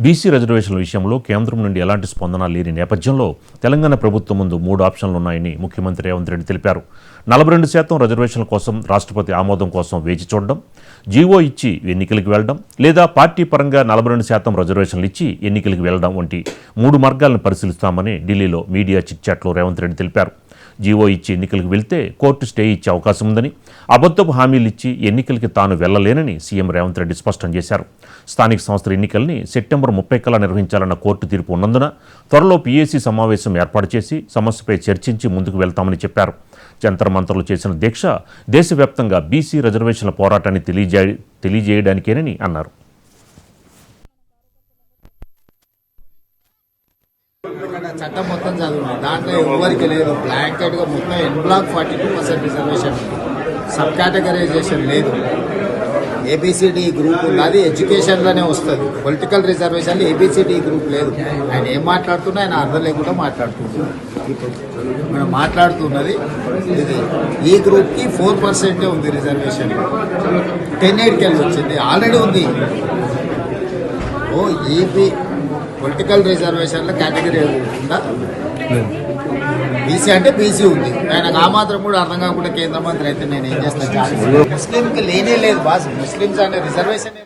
BC రిజర్వేషన్ల విషయంలో కేంద్రం నుండి ఎలాంటి స్పందన లేని నేపథ్యంలో తెలంగాణ ప్రభుత్వం ముందు 3 ఆప్షన్లు ఉన్నాయని ముఖ్యమంత్రి రేవంత్ రెడ్డి తెలిపారు. 42% రిజర్వేషన్ల కోసం రాష్ట్రపతి ఆమోదం కోసం వేచి చూడడం, జీవో ఇచ్చి ఎన్నికలకు వెళ్లడం, లేదా పార్టీ పరంగా 42% రిజర్వేషన్లు ఇచ్చి ఎన్నికలకు వెళ్లడం వంటి 3 మార్గాలను పరిశీలిస్తామని ఢిల్లీలో మీడియా చిట్చాట్లో రేవంత్ రెడ్డి తెలిపారు. జీవో ఇచ్చి ఎన్నికలకు వెళ్తే కోర్టు స్టే ఇచ్చే అవకాశం ఉందని, అబద్ధపు హామీలు ఇచ్చి ఎన్నికలకి తాను వెళ్లలేనని సీఎం రేవంత్ రెడ్డి స్పష్టం చేశారు. స్థానిక సంస్థల ఎన్నికల్ని సెప్టెంబర్ 30 కల్లా నిర్వహించాలన్న కోర్టు తీర్పు ఉన్నందున త్వరలో పీఏసీ సమావేశం ఏర్పాటు చేసి సమస్యపై చర్చించి ముందుకు వెళ్తామని చెప్పారు. జంతర్ మంతర్లు చేసిన దీక్ష దేశవ్యాప్తంగా బీసీ రిజర్వేషన్ల పోరాటాన్ని తెలియజేయడానికేనని అన్నారు. చట్టం మొత్తం చదువు దాంట్లో ఎవరికి లేదు. బ్లాంకెట్గా మొత్తం ఎన్బ్లాక్ 42% రిజర్వేషన్, సబ్ కేటగరైజేషన్ లేదు. ఏబిసిడి గ్రూప్ ఉన్నది ఎడ్యుకేషన్లోనే వస్తుంది. పొలిటికల్ రిజర్వేషన్లో ఏబిసిడి గ్రూప్ లేదు. ఆయన ఏం మాట్లాడుతున్నా ఆయన అర్థం లేకుండా మాట్లాడుతున్నారు. ఇప్పుడు మనం మాట్లాడుతున్నది ఇది ఈ గ్రూప్కి 4% ఉంది రిజర్వేషన్. 10-8కి వెళ్ళి వచ్చింది, ఆల్రెడీ ఉంది. ఏపీ పొలిటికల్ రిజర్వేషన్లో కేటగిరీ ఉందా? బీసీ అంటే బీసీ ఉంది. ఆయనకు ఆ మాత్రం కూడా అర్థం కాకుండా కేంద్ర మంత్రి అయితే నేను ఏం చేస్తాను? ముస్లింకి లేనే లేదు బాస్. ముస్లిమ్స్ అనే రిజర్వేషన్